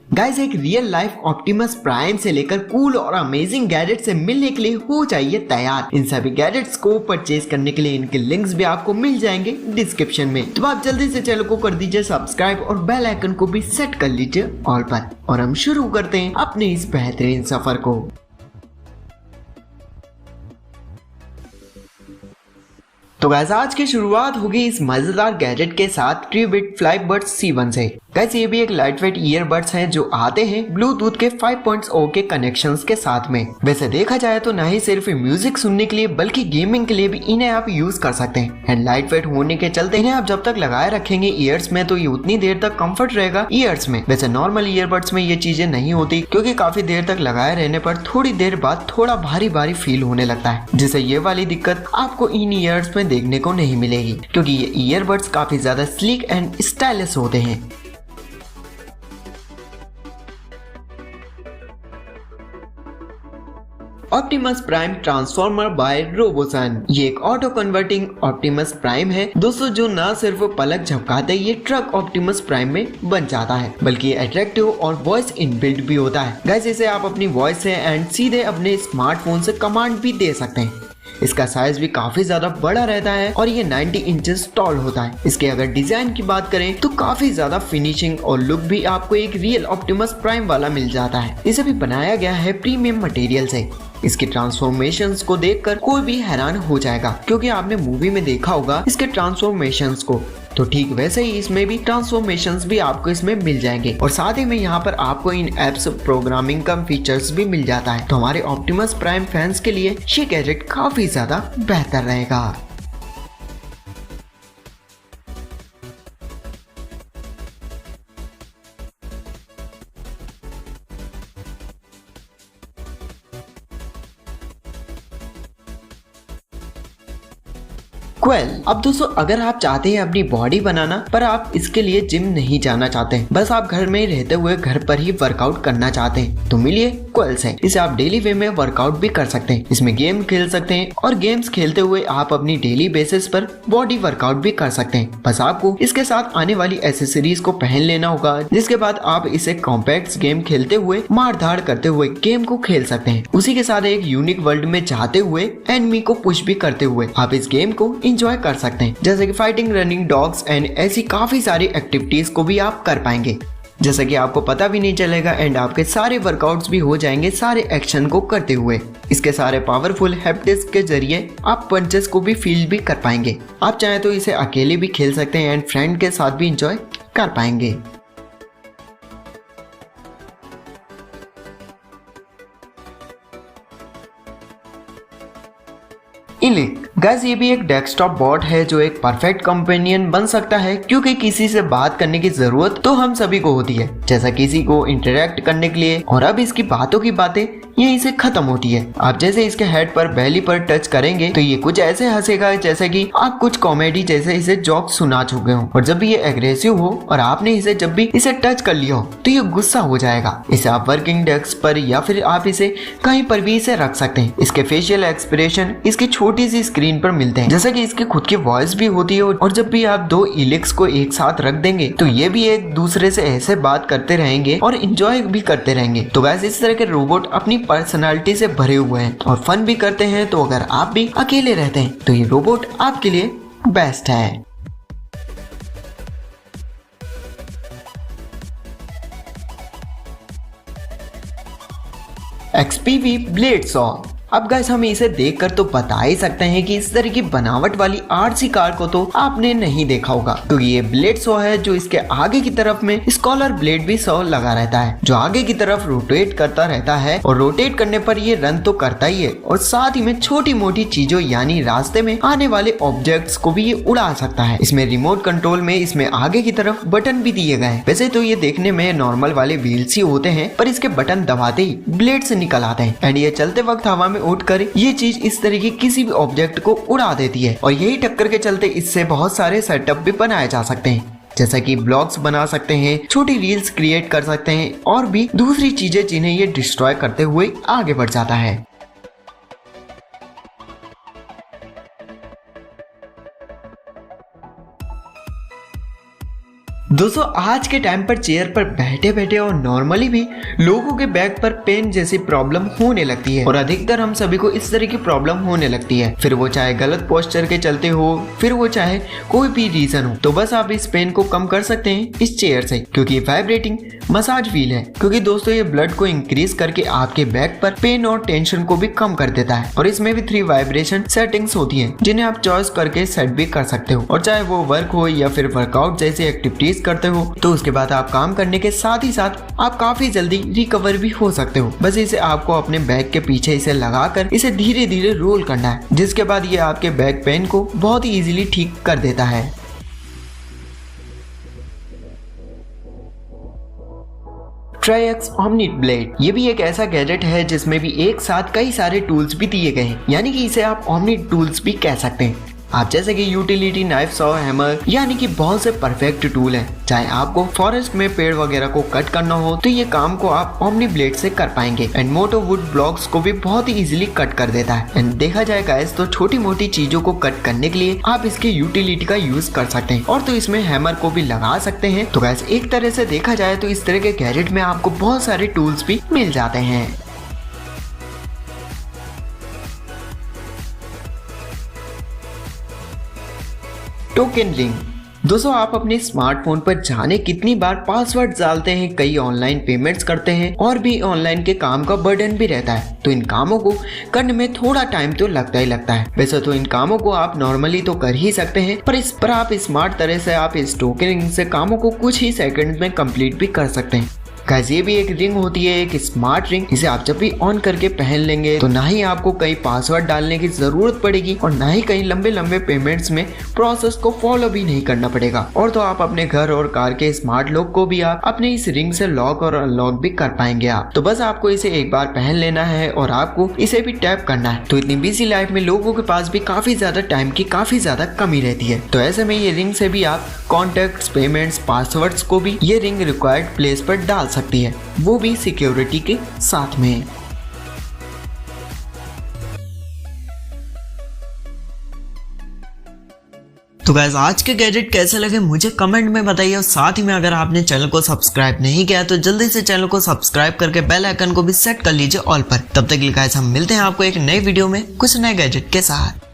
Guys एक real life Optimus prime से लेकर कूल और अमेजिंग गैजेट से मिलने के लिए हो जाइए तैयार। इन सभी गैजेट्स को परचेज करने के लिए इनके लिंक्स भी आपको मिल जाएंगे डिस्क्रिप्शन में। तो आप जल्दी से चैनल को कर दीजिए सब्सक्राइब और बेल आइकन को भी सेट कर लीजिए ऑल पर। और हम शुरू करते हैं अपने इस बेहतरीन सफर को। तो गाइस आज की शुरुआत होगी इस मजेदार गैजेट के साथ ट्रीबिट फ्लाईबड्स C1 से। गाइस ये भी एक लाइटवेट ईयरबड्स हैं जो आते हैं ब्लूटूथ के 5.0 के कनेक्शंस के साथ में। वैसे देखा जाए तो न ही सिर्फ म्यूजिक सुनने के लिए बल्कि गेमिंग के लिए भी इन्हें आप यूज कर सकते हैं। एंड लाइटवेट होने के चलते इन्हें आप जब तक लगाए रखेंगे ईयर्स में तो ये उतनी देर तक कंफर्ट रहेगा ईयर्स में। वैसे नॉर्मल ईयरबड्स में ये चीजें नहीं होती क्योंकि काफी देर तक लगाए रहने पर थोड़ी देर बाद थोड़ा भारी भारी फील होने लगता है, जिससे ये वाली दिक्कत आपको इन ईयर्स में देखने को नहीं मिलेगी क्योंकि ये ईयरबड्स काफी ज्यादा स्लीक एंड स्टाइलिश होते हैं। Optimus Prime Transformer by Robosen. ये एक ऑटो कन्वर्टिंग ऑप्टिमस प्राइम है दोस्तों, जो न सिर्फ पलक झपकाते ये ट्रक ऑप्टिमस प्राइम में बन जाता है बल्कि अट्रैक्टिव और वॉइस इनबिल्ट भी होता है। गाइस इसे आप अपनी वॉइस से एंड सीधे अपने स्मार्टफोन से कमांड भी दे सकते हैं। इसका साइज भी काफी ज्यादा बड़ा रहता है और ये 90 इंचेस टॉल होता है। इसके अगर डिजाइन की बात करें तो काफी ज्यादा फिनिशिंग और लुक भी आपको एक रियल ऑप्टिमस प्राइम वाला मिल जाता है। इसे भी बनाया गया है प्रीमियम मटेरियल से। इसके ट्रांसफॉर्मेशंस को देखकर कोई भी हैरान हो जाएगा क्योंकि आपने मूवी में देखा होगा इसके ट्रांसफॉर्मेशंस को, तो ठीक वैसे ही इसमें भी ट्रांसफॉर्मेशंस भी आपको इसमें मिल जाएंगे। और साथ ही में यहाँ पर आपको इन एप्स प्रोग्रामिंग का फीचर्स भी मिल जाता है। तो हमारे ऑप्टिमस प्राइम फैंस के लिए ये गैजेट काफी ज्यादा बेहतर रहेगा। अब दोस्तों अगर आप चाहते हैं अपनी बॉडी बनाना पर आप इसके लिए जिम नहीं जाना चाहते, बस आप घर में रहते हुए घर पर ही वर्कआउट करना चाहते हैं, तो मिलिए क्वेल से। इसे आप डेली वे में वर्कआउट भी कर सकते हैं। इसमें गेम खेल सकते हैं और गेम्स खेलते हुए आप अपनी डेली बेसिस पर बॉडी वर्कआउट भी कर सकते हैं। बस आपको इसके साथ आने वाली एसेसरीज को पहन लेना होगा, जिसके बाद आप इसे कॉम्पैक्ट गेम खेलते हुए मार धाड़ करते हुए गेम को खेल सकते हैं। उसी के साथ एक यूनिक वर्ल्ड में जाते हुए एनिमी को पुश भी करते हुए आप इस गेम को एंजॉय कर सकते हैं, जैसे कि फाइटिंग, रनिंग, डॉग्स एंड ऐसी काफी सारी एक्टिविटीज को भी आप कर पाएंगे, जैसे कि आपको पता भी नहीं चलेगा एंड आपके सारे वर्कआउट्स भी हो जाएंगे सारे एक्शन को करते हुए। इसके सारे पावरफुल हैप्टिक्स के जरिए आप पंचेस को भी फील भी कर पाएंगे। आप चाहे तो इसे अकेले भी खेल सकते हैं एंड फ्रेंड के साथ भी एंजॉय कर पाएंगे। इलिक गाइस ये भी एक डेस्कटॉप बॉट है जो एक परफेक्ट कंपेनियन बन सकता है क्योंकि किसी से बात करने की जरूरत तो हम सभी को होती है, जैसा किसी को इंटरेक्ट करने के लिए। और अब इसकी बातों की बातें यहीं से खत्म होती है। आप जैसे इसके हेड पर बेली पर टच करेंगे तो ये कुछ ऐसे हंसेगा जैसे कि आप कुछ कॉमेडी जैसे इसे जोक सुना चुके हो। और जब भी ये एग्रेसिव हो और आपने इसे जब भी इसे टच कर लिया हो तो ये गुस्सा हो जाएगा। इसे आप वर्किंग डेस्क पर या फिर आप इसे कहीं पर भी इसे रख सकते हैं। इसके फेशियल एक्सप्रेशन इसकी छोटी सी स्क्रीन पर मिलते हैं, जैसे कि इसकी खुद की वॉइस भी होती है। और जब भी आप दो इलिक्स को एक साथ रख देंगे तो ये भी एक दूसरे से ऐसे बात करते रहेंगे और एंजॉय भी करते रहेंगे। तो वैसे इस तरह के रोबोट अपनी पर्सनालिटी से भरे हुए हैं और फन भी करते हैं। तो अगर आप भी अकेले रहते हैं तो ये रोबोट आपके लिए बेस्ट है। XPV blade saw. अब गाइस हम इसे देखकर तो बता ही सकते हैं कि इस तरह की बनावट वाली आरसी कार को तो आपने नहीं देखा होगा, क्योंकि ये ब्लेड सॉ है जो इसके आगे की तरफ में स्कॉलर ब्लेड भी सॉ लगा रहता है, जो आगे की तरफ रोटेट करता रहता है। और रोटेट करने पर ये रन तो करता ही है और साथ ही में छोटी मोटी चीजों यानी रास्ते में आने वाले ऑब्जेक्ट्स को भी ये उड़ा सकता है। इसमें रिमोट कंट्रोल में इसमें आगे की तरफ बटन भी दिए गए हैं। वैसे तो ये देखने में नॉर्मल वाले व्हील्स ही होते हैं, पर इसके बटन दबाते ही ब्लेड से निकल आते हैं एंड ये चलते वक्त हवा में उठकर ये चीज इस तरीके किसी भी ऑब्जेक्ट को उड़ा देती है। और यही टक्कर के चलते इससे बहुत सारे सेटअप भी बनाए जा सकते हैं, जैसा कि ब्लॉग्स बना सकते हैं, छोटी रील्स क्रिएट कर सकते हैं और भी दूसरी चीजें जिन्हें ये डिस्ट्रॉय करते हुए आगे बढ़ जाता है। दोस्तों आज के टाइम पर चेयर पर बैठे बैठे और नॉर्मली भी लोगों के बैक पर पेन जैसी प्रॉब्लम होने लगती है और अधिकतर हम सभी को इस तरह की प्रॉब्लम होने लगती है। फिर वो चाहे गलत पोस्चर के चलते हो, फिर वो चाहे कोई भी रीजन हो, तो बस आप इस पेन को कम कर सकते हैं इस चेयर से, क्योंकि वाइब्रेटिंग मसाज व्हील है। क्योंकि दोस्तों ये ब्लड को इंक्रीज करके आपके बैक पर पेन और टेंशन को भी कम कर देता है और इसमें भी 3 वाइब्रेशन सेटिंग्स होती हैं जिन्हें आप चॉइस करके सेट भी कर सकते हो। और चाहे वो वर्क हो या फिर वर्कआउट जैसी एक्टिविटीज करते हो, तो उसके बाद आप काम करने के साथ ही साथ आप काफी जल्दी रिकवर भी हो सकते हो। बस इसे आपको अपने बैक के पीछे इसे लगाकर इसे धीरे धीरे रोल करना है, जिसके बाद ये आपके बैक पेन को बहुत ही इजीली ठीक कर देता है। ट्राइएक्स ओमनी ब्लेड ये भी एक ऐसा गैजेट है जिसमें भी एक साथ कई सारे टूल्स भी दिए गए हैं, यानी कि इसे आप ओमनी टूल्स भी कह सकते हैं। आप जैसे कि यूटिलिटी नाइफ, सॉ, हैमर, यानी कि बहुत से परफेक्ट टूल हैं। चाहे आपको फॉरेस्ट में पेड़ वगैरह को कट करना हो तो ये काम को आप ओमनी ब्लेड से कर पाएंगे। एंड मोटो वुड ब्लॉक्स को भी बहुत ही इजीली कट कर देता है। एंड देखा जाए गाइस तो छोटी मोटी चीजों को कट करने के लिए आप इसके यूटिलिटी का यूज कर सकते हैं और तो इसमें हैमर को भी लगा सकते हैं। तो गाइस एक तरह से देखा जाए तो इस तरह के गैजेट में आपको बहुत सारे टूल्स भी मिल जाते हैं। टोकन रिंग दोस्तों आप अपने स्मार्टफोन पर जाने कितनी बार पासवर्ड डालते हैं, कई ऑनलाइन पेमेंट्स करते हैं और भी ऑनलाइन के काम का बर्डन भी रहता है, तो इन कामों को करने में थोड़ा टाइम तो लगता ही लगता है। वैसे तो इन कामों को आप नॉर्मली तो कर ही सकते हैं, पर इस पर आप स्मार्ट तरह से आप इस टोकन रिंग से कामों को कुछ ही सेकंड में कंप्लीट भी कर सकते हैं। गाइस ये भी एक रिंग होती है, एक स्मार्ट रिंग। इसे आप जब भी ऑन करके पहन लेंगे तो ना ही आपको कहीं पासवर्ड डालने की जरूरत पड़ेगी और ना ही कहीं लंबे लंबे पेमेंट्स में प्रोसेस को फॉलो भी नहीं करना पड़ेगा। और तो आप अपने घर और कार के स्मार्ट लॉक को भी आप अपने इस रिंग से लॉक और अनलॉक भी कर पाएंगे आप। तो बस आपको इसे एक बार पहन लेना है और आपको इसे भी टैप करना है। तो इतनी बिजी लाइफ में लोगों के पास भी काफी ज्यादा टाइम की काफी ज्यादा कमी रहती है, तो ऐसे में ये रिंग से भी आप कॉन्टेक्ट्स, पेमेंट्स, पासवर्ड्स को भी ये रिंग रिक्वायर्ड प्लेस पर डाल सकती है, वो भी सिक्योरिटी के साथ में। तो गाइस आज के गैजेट कैसे लगे मुझे कमेंट में बताइए और साथ ही में अगर आपने चैनल को सब्सक्राइब नहीं किया तो जल्दी से चैनल को सब्सक्राइब करके बेल आइकन को भी सेट कर लीजिए ऑल पर। तब तक गाइस हम मिलते हैं आपको एक नए वीडियो में कुछ नए गैजेट के साथ।